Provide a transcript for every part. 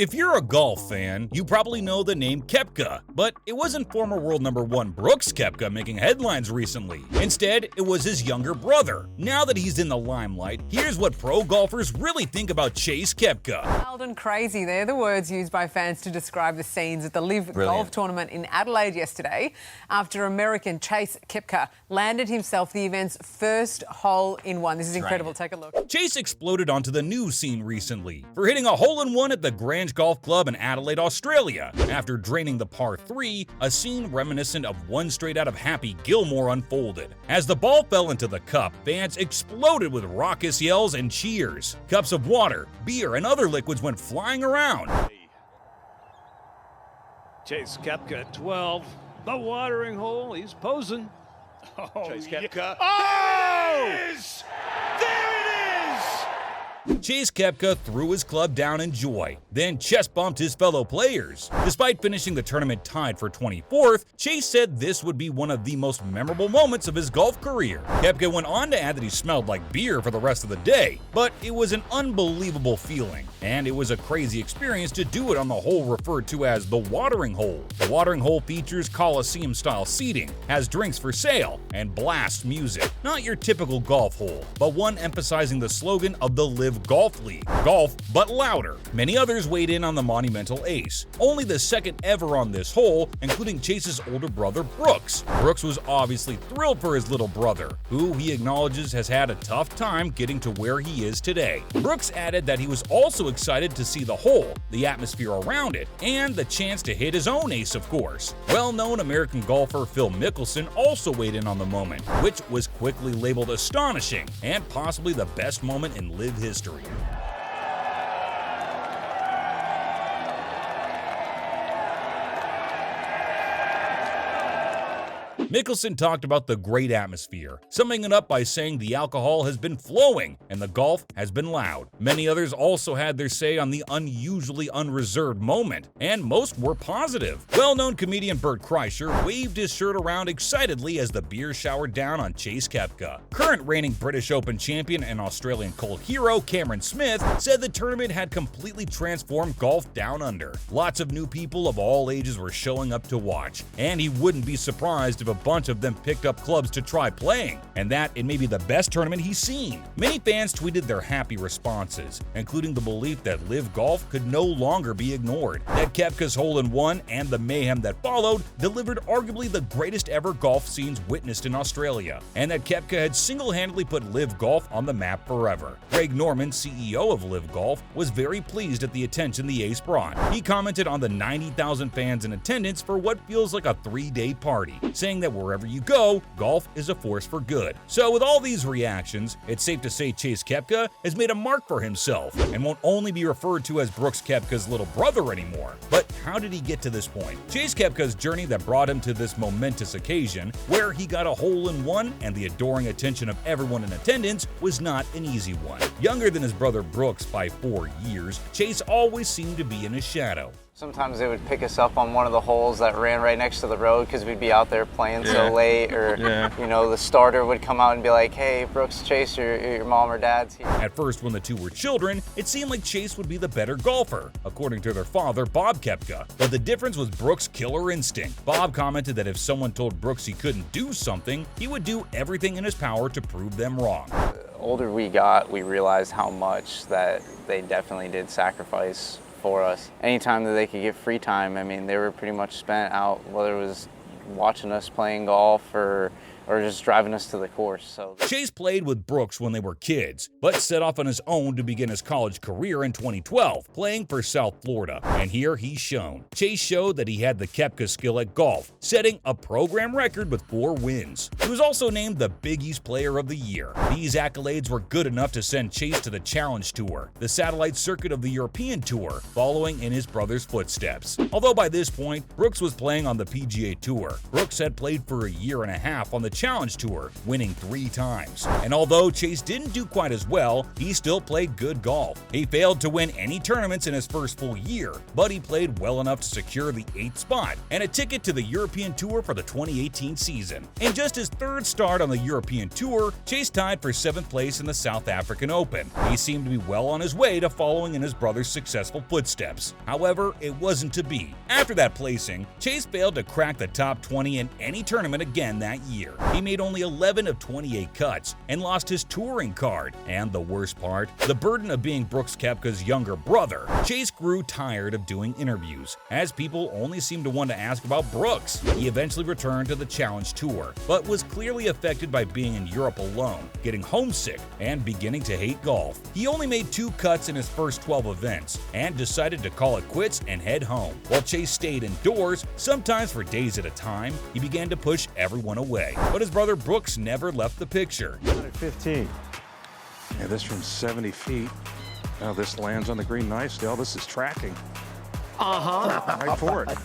If you're a golf fan, you probably know the name Koepka, but it wasn't former world number one Brooks Koepka making headlines recently. Instead, it was his younger brother. Now that he's in the limelight, here's what pro golfers really think about Chase Koepka. Wild and crazy, they're the words used by fans to describe the scenes at the Live Golf Tournament in Adelaide yesterday, after American Chase Koepka landed himself the event's first hole-in-one. This is incredible. Take a look. Chase exploded onto the news scene recently for hitting a hole-in-one at the Grange Golf Club in Adelaide, Australia, after draining the par 3, a scene reminiscent of one straight out of Happy Gilmore unfolded. As the ball fell into the cup, fans exploded with raucous yells and cheers. Cups of water, beer, and other liquids went flying around. Chase Koepka at 12, the watering hole, he's posing. Chase Koepka. Oh! There it is! There it is! Chase Koepka threw his club down in joy, then chest bumped his fellow players. Despite finishing the tournament tied for 24th, Chase said this would be one of the most memorable moments of his golf career. Koepka went on to add that he smelled like beer for the rest of the day, but it was an unbelievable feeling, and it was a crazy experience to do it on the hole referred to as the watering hole. The watering hole features Coliseum-style seating, has drinks for sale, and blasts music. Not your typical golf hole, but one emphasizing the slogan of the Live Golf League, golf but louder. Many others weighed in on the monumental ace, only the second ever on this hole, including Chase's older brother Brooks. Brooks was obviously thrilled for his little brother, who he acknowledges has had a tough time getting to where he is today. Brooks added that he was also excited to see the hole, the atmosphere around it, and the chance to hit his own ace, of course. Well-known American golfer Phil Mickelson also weighed in on the moment, which was quickly labeled astonishing and possibly the best moment in LIV history. Mickelson talked about the great atmosphere, summing it up by saying the alcohol has been flowing and the golf has been loud. Many others also had their say on the unusually unreserved moment, and most were positive. Well-known comedian Bert Kreischer waved his shirt around excitedly as the beer showered down on Chase Koepka. Current reigning British Open champion and Australian cult hero Cameron Smith said the tournament had completely transformed golf down under. Lots of new people of all ages were showing up to watch, and he wouldn't be surprised if a bunch of them picked up clubs to try playing, and that it may be the best tournament he's seen. Many fans tweeted their happy responses, including the belief that LIV Golf could no longer be ignored, that Koepka's hole-in-one and the mayhem that followed delivered arguably the greatest ever golf scenes witnessed in Australia, and that Koepka had single-handedly put LIV Golf on the map forever. Greg Norman, CEO of LIV Golf, was very pleased at the attention the ace brought. He commented on the 90,000 fans in attendance for what feels like a 3-day party, saying that wherever you go, golf is a force for good. So with all these reactions, it's safe to say Chase Koepka has made a mark for himself and won't only be referred to as Brooks Koepka's little brother anymore. But how did he get to this point? Chase Koepka's journey that brought him to this momentous occasion, where he got a hole-in-one and the adoring attention of everyone in attendance, was not an easy one. Younger than his brother Brooks by 4 years, Chase always seemed to be in his shadow. Sometimes they would pick us up on one of the holes that ran right next to the road because we'd be out there playing so late, or you know, the starter would come out and be like, "Hey, Brooks, Chase, your mom or dad's here." At first, when the two were children, it seemed like Chase would be the better golfer, according to their father, Bob Koepka. But the difference was Brooks' killer instinct. Bob commented that if someone told Brooks he couldn't do something, he would do everything in his power to prove them wrong. The older we got, we realized how much that they definitely did sacrifice for us. Anytime that they could get free time, I mean, they were pretty much spent out, whether it was watching us playing golf or just driving us to the course. So Chase played with Brooks when they were kids, but set off on his own to begin his college career in 2012, playing for South Florida, and here he's shown. Chase showed that he had the Koepka skill at golf, setting a program record with 4 wins. He was also named the Big East Player of the Year. These accolades were good enough to send Chase to the Challenge Tour, the satellite circuit of the European Tour, following in his brother's footsteps. Although by this point, Brooks was playing on the PGA Tour. Brooks had played for a year and a half on the Challenge Tour, winning 3 times. And although Chase didn't do quite as well, he still played good golf. He failed to win any tournaments in his first full year, but he played well enough to secure the 8th spot and a ticket to the European Tour for the 2018 season. In just his 3rd start on the European Tour, Chase tied for 7th place in the South African Open. He seemed to be well on his way to following in his brother's successful footsteps. However, it wasn't to be. After that placing, Chase failed to crack the top 20 in any tournament again that year. He made only 11 of 28 cuts and lost his touring card. And the worst part, the burden of being Brooks Koepka's younger brother. Chase grew tired of doing interviews, as people only seemed to want to ask about Brooks. He eventually returned to the Challenge Tour, but was clearly affected by being in Europe alone, getting homesick, and beginning to hate golf. He only made 2 cuts in his first 12 events, and decided to call it quits and head home. While Chase stayed indoors, sometimes for days at a time, he began to push everyone away. But his brother Brooks never left the picture. 15. Yeah, this from 70 feet. Now this lands on the green nicely. Oh, this is tracking. Right for it.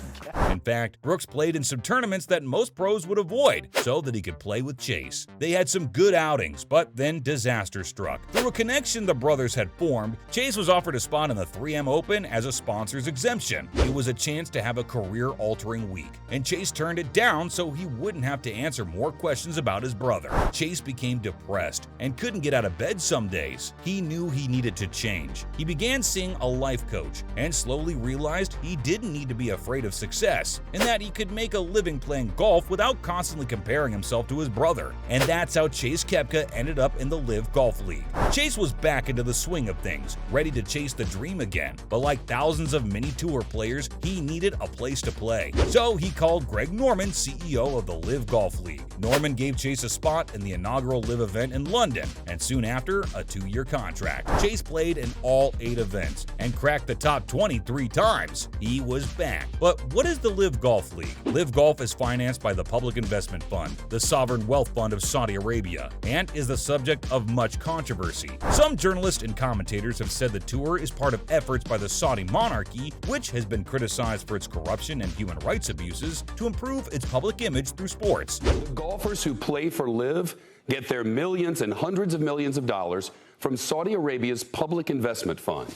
In fact, Brooks played in some tournaments that most pros would avoid so that he could play with Chase. They had some good outings, but then disaster struck. Through a connection the brothers had formed, Chase was offered a spot in the 3M Open as a sponsor's exemption. It was a chance to have a career-altering week, and Chase turned it down so he wouldn't have to answer more questions about his brother. Chase became depressed and couldn't get out of bed some days. He knew he needed to change. He began seeing a life coach and slowly realized he didn't need to be afraid of success, and that he could make a living playing golf without constantly comparing himself to his brother. And that's how Chase Koepka ended up in the Live Golf League. Chase was back into the swing of things, ready to chase the dream again, but like thousands of mini tour players, he needed a place to play. So he called Greg Norman, CEO of the Live Golf League. Norman gave Chase a spot in the inaugural Live event in London, and soon after, a 2-year contract. Chase played in all 8 events and cracked the top 23 times. He was back. But what is the Live Golf League? Live Golf is financed by the Public Investment Fund, the sovereign wealth fund of Saudi Arabia, and is the subject of much controversy. Some journalists and commentators have said the tour is part of efforts by the Saudi monarchy, which has been criticized for its corruption and human rights abuses, to improve its public image through sports. The golfers who play for Live get their millions and hundreds of millions of dollars from Saudi Arabia's Public Investment Fund.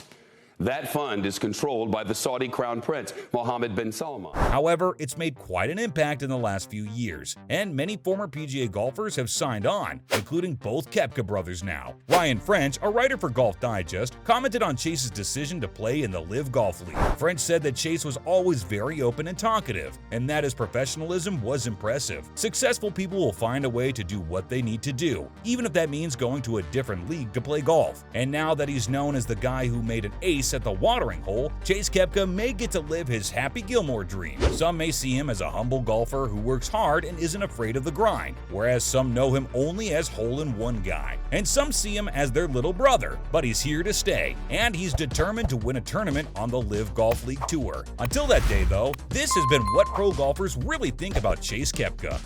That fund is controlled by the Saudi Crown Prince, Mohammed bin Salman. However, it's made quite an impact in the last few years, and many former PGA golfers have signed on, including both Koepka brothers now. Ryan French, a writer for Golf Digest, commented on Chase's decision to play in the Live Golf League. French said that Chase was always very open and talkative, and that his professionalism was impressive. Successful people will find a way to do what they need to do, even if that means going to a different league to play golf. And now that he's known as the guy who made an ace at the watering hole, Chase Koepka may get to live his Happy Gilmore dream. Some may see him as a humble golfer who works hard and isn't afraid of the grind, whereas some know him only as hole-in-one guy. And some see him as their little brother, but he's here to stay, and he's determined to win a tournament on the Live Golf League Tour. Until that day, though, this has been what pro golfers really think about Chase Koepka.